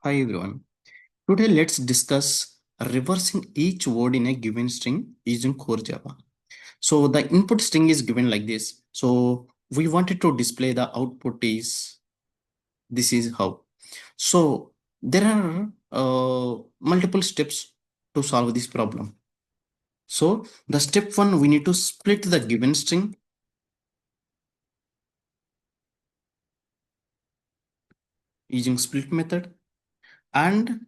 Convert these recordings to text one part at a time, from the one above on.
Hi everyone. Today let's discuss reversing each word in a given string using core Java. So the input string is given like this. So we wanted to display the output is this is how. So there are multiple steps to solve this problem. So the step one, we need to split the given string using split method, and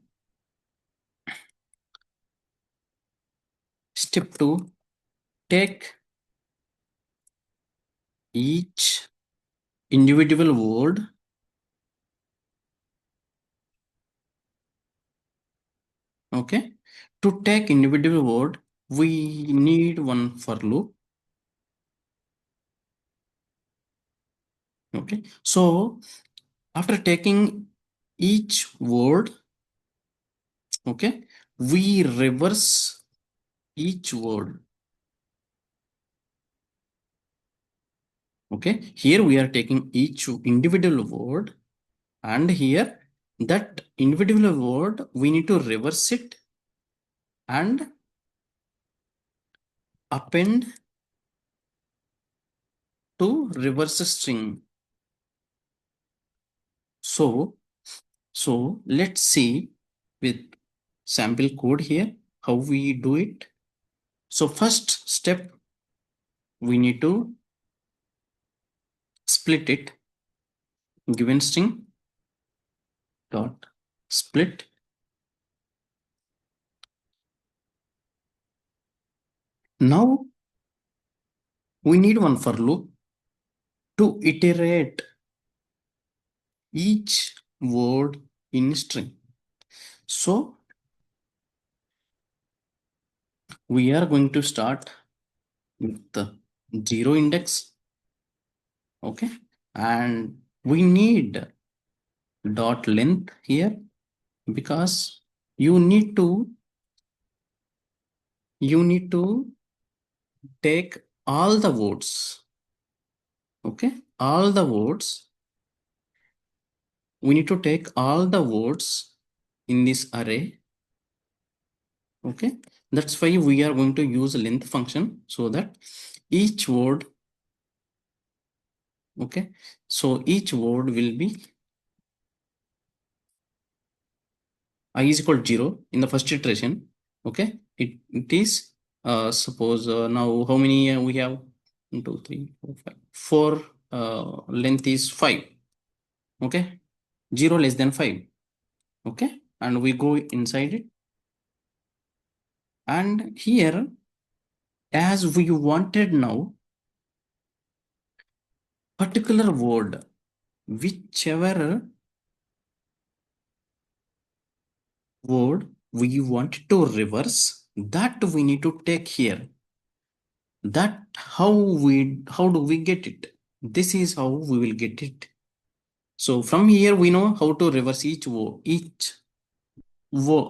step two, take each individual word. Okay, to take individual word, we need one for loop. Okay, so after taking each word, okay, we reverse each word. Okay, here we are taking each individual word, and here that individual word we need to reverse it and append to reverse string. So let's see with sample code here how we do it. So first step, we need to split it, given string dot split. Now we need one for loop to iterate each word in string. So we are going to start with the 0 index. Okay, and we need dot length here because you need to take all the words. Okay, all the words, we need to take all the words in this array. Okay, that's why we are going to use length function, so that each word, okay, so each word will be I is equal to 0 in the first iteration. Okay, it is suppose now how many we have? 1 2 3 4 5 4, length is 5. Okay, 0 less than 5. Okay, and we go inside it, and here, as we wanted now, particular word, whichever word we want to reverse, that we need to take here. That how do we get it? This is how we will get it. So from here we know how to reverse each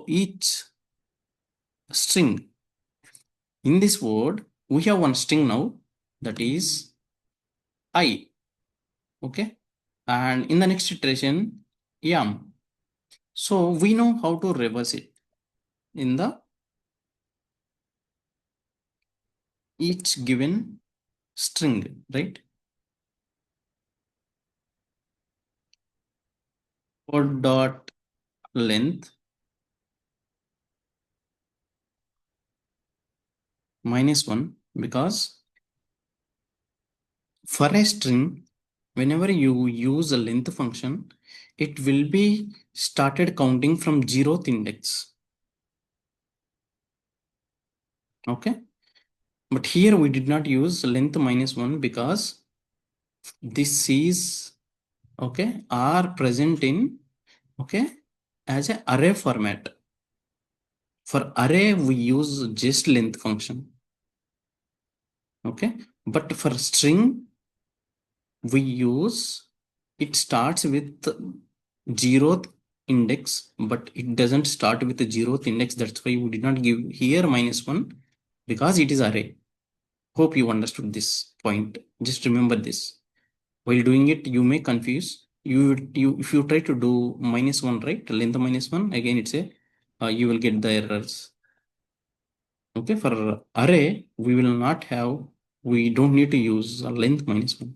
each string. In this word we have one string now, that is I. Okay, and in the next iteration yam. So we know how to reverse it in the each given string, right? Word dot length -1, because for a string, whenever you use a length function, it will be started counting from 0th index. Okay, but here we did not use length -1 because this is, okay, are present in, okay, as a array format. For array we use just length function. Okay, but for string we use, it starts with 0th index, but it doesn't start with the 0th index. That's why we did not give here -1, because it is array. Hope you understood this point. Just remember this. While doing it, you may confuse. you if you try to do -1, right, length -1, again it's a you will get the errors. Okay, for array we will not have, we don't need to use length -1.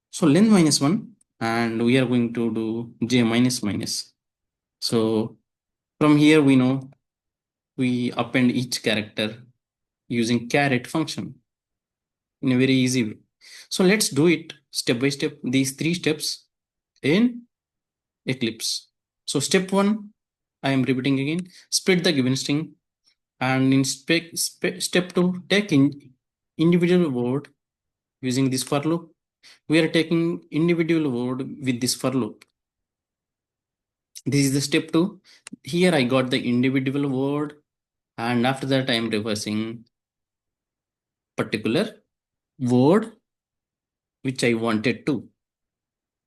So length -1, and we are going to do j minus minus. So from here we know we append each character using caret function in a very easy way. So let's do it step by step, these 3 steps in Eclipse. So step 1, I am repeating again, split the given string, and in step 2, take in individual word using this for loop. We are taking individual word with this for loop. This is the step 2. Here I got the individual word, and after that I am reversing particular word which I wanted to.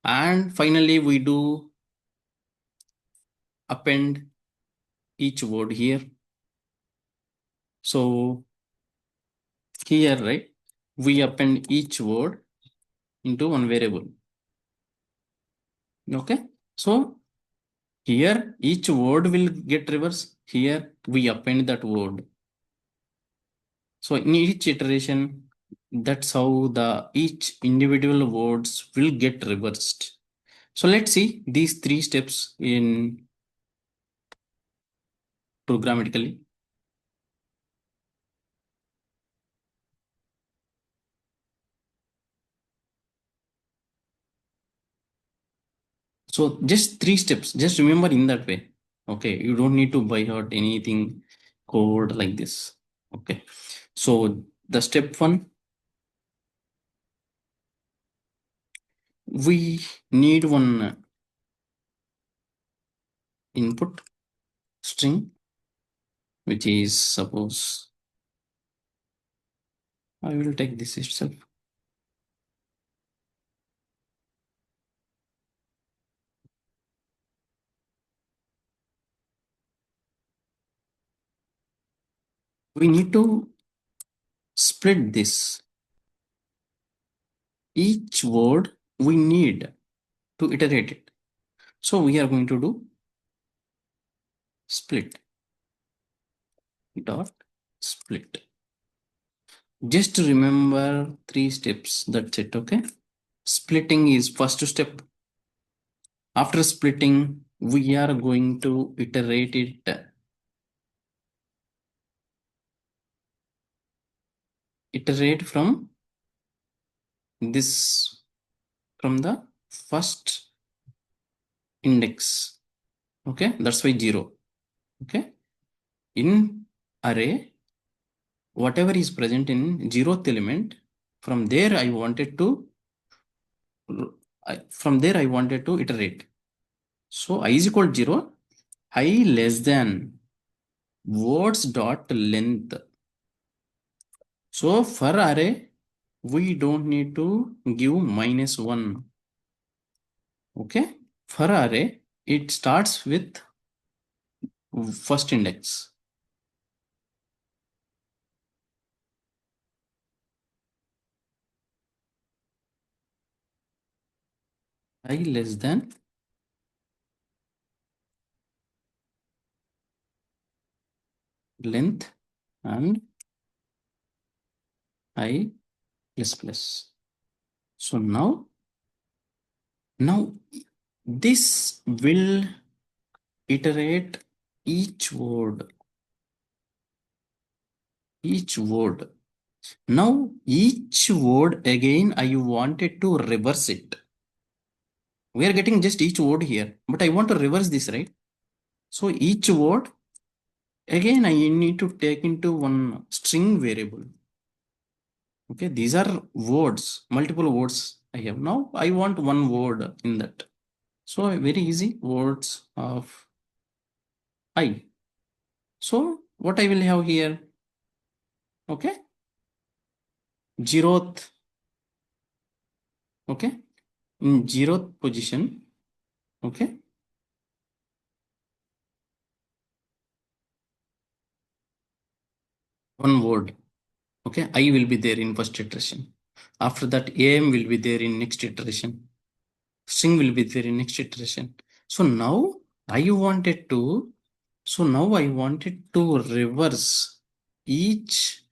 And finally we do append each word here. So here, right, we append each word into one variable. Okay, so here each word will get reversed. Here we append that word. So in each iteration, that's how the each individual words will get reversed. So let's see these 3 steps in programmatically. So just 3 steps, just remember in that way. Okay, you don't need to buy out anything code like this. Okay, so the step 1, we need one input string, which is suppose I will take this itself. We need to split this. Each word we need to iterate it. So we are going to do split dot split. Just remember 3 steps. That's it. Okay. Splitting is first step. After splitting, we are going to iterate it. Iterate from this, from the first index. Okay, that's why 0. Okay, in array, whatever is present in 0th element, from there I wanted to iterate. So I is equal to 0, I less than words dot length. So for array, we don't need to give -1. Okay, for array, it starts with first index. I less than length and I plus plus. So now this will iterate each word. Now each word again I wanted to reverse it. We are getting just each word here, but I want to reverse this, right? So each word again I need to take into one string variable. Okay, these are words, multiple words I have. Now I want one word in that. So very easy, words of I. So what I will have here, okay, 0th, okay, in 0th position, okay, one word, okay, I will be there in first iteration. After that, AM will be there in next iteration. string will be there in next iteration. So now I wanted to, reverse each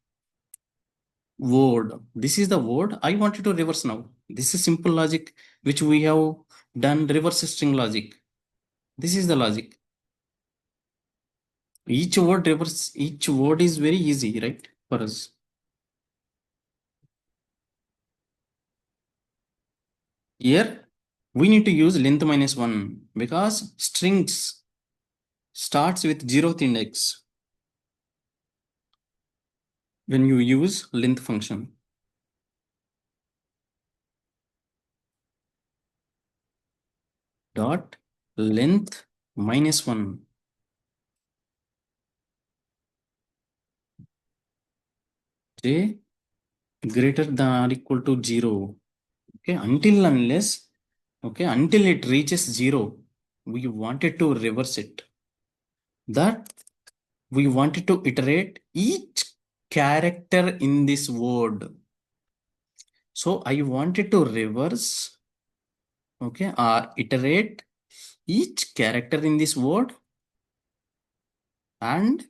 word. This is the word I wanted to reverse now. This is simple logic which we have done reverse string logic. This is the logic. Each word reverse, each word is very easy, right? For us. Here we need to use length minus 1 because strings starts with 0th index when you use length function. Dot length minus 1 j greater than or equal to 0. Okay, until it reaches 0, we wanted to reverse it. That we wanted to iterate each character in this word. So I wanted to reverse, okay, or iterate each character in this word and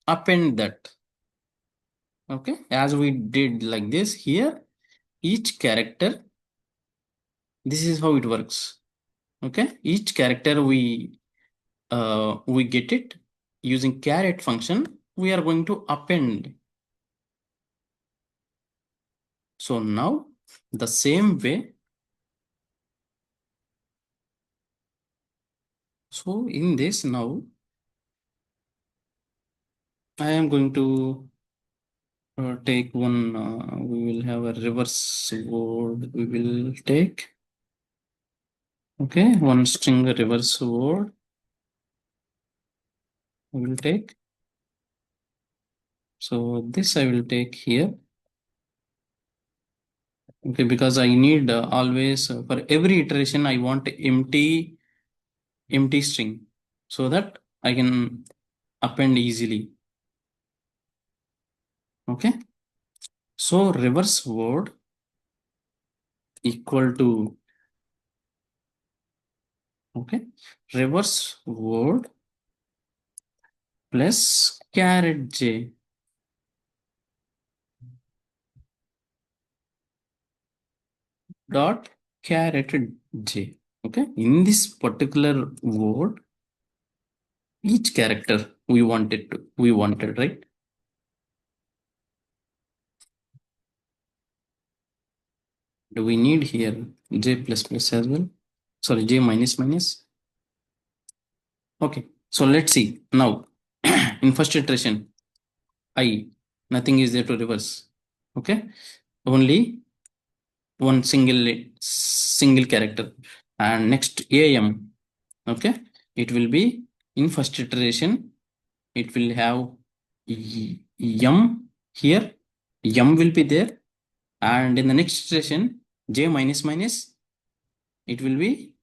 append that. Okay, as we did like this here, each character, this is how it works. Okay, each character we get it using caret function. We are going to append. So now the same way. So in this now, I am going to take one. We will have a reverse word. We will take. Okay, one string reverse word. We will take. So this I will take here. Okay, because I need always for every iteration I want empty string so that I can append easily. Okay, so reverse word equal to, okay, reverse word plus caret j dot caret j. Okay, in this particular word, each character we wanted, right? Do we need here j plus plus as well? Sorry, j minus minus. Okay, so let's see now. In first iteration, I, nothing is there to reverse. Okay, only one single character. And next am, okay, it will be in first iteration. It will have yum here. Yum will be there, and in the next iteration, j minus minus, it will be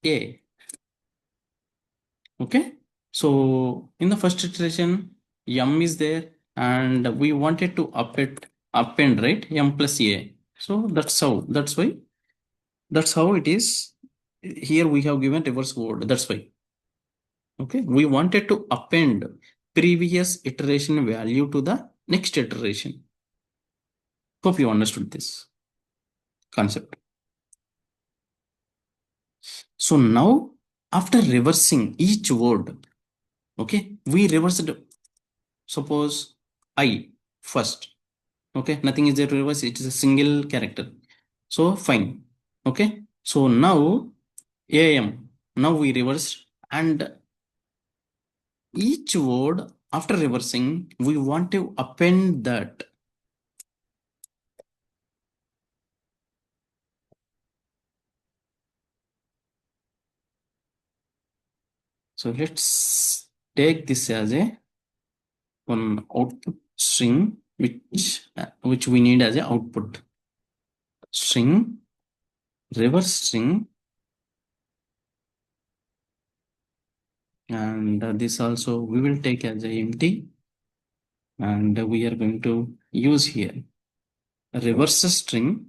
a. Okay, so in the first iteration, yum is there, and we wanted to append, right, m plus a. So that's how it is. Here we have given reverse word. That's why. Okay, we wanted to append previous iteration value to the next iteration. Hope you understood this concept. So now, after reversing each word, okay, we reversed, suppose I first. Okay, nothing is there to reverse. It is a single character. So fine. Okay, so now am. Now we reversed, and each word after reversing, we want to append that. So let's take this as a one output string which we need as a output string, reverse string, and this also we will take as a empty, and we are going to use here reverse string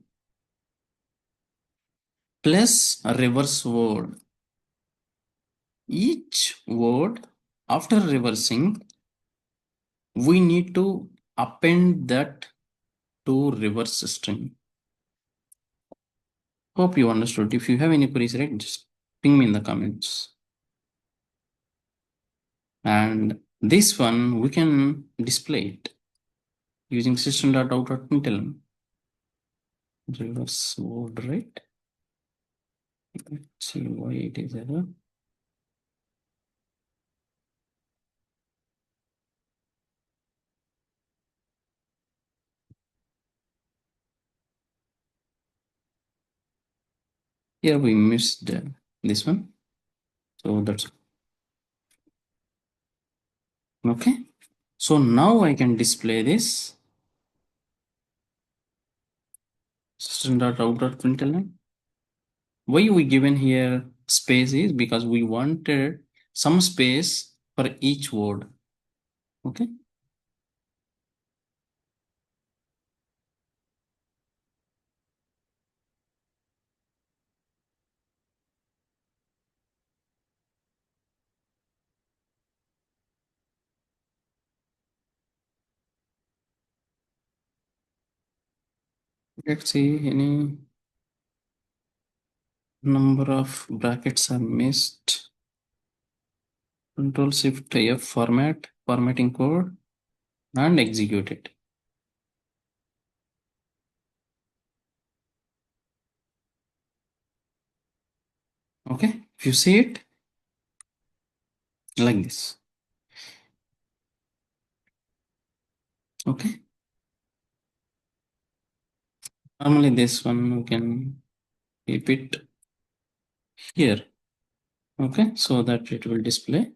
plus a reverse word. Each word after reversing, we need to append that to reverse string. Hope you understood. If you have any queries, right, just ping me in the comments. And this one we can display it using system.out.println. Reverse word, right? Let's see why it is error. Here we missed this one. So that's okay. So now I can display this system.out.println. Why we given here space is because we wanted some space for each word. Okay. Let's see any number of brackets are missed. Control Shift F formatting code and execute it. Okay, if you see it like this. Okay. Normally this one we can keep it here. Okay, so that it will display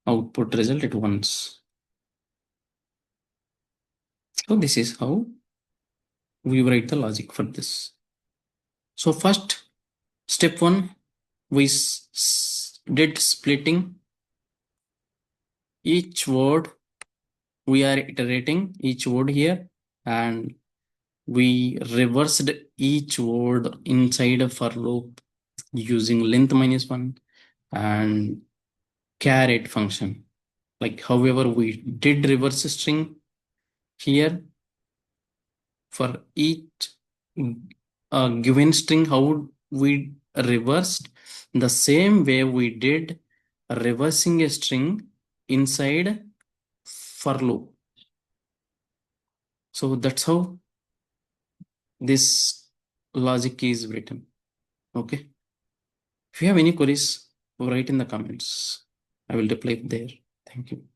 output result at once. So this is how we write the logic for this. So first, step one, we did splitting. Each word we are iterating each word here, and we reversed each word inside a for loop using length -1 and caret function. Like however we did reverse string here for each given string, how we reversed the same way we did reversing a string inside for loop. So that's how this logic is written. Okay. If you have any queries, write in the comments. I will reply there. Thank you.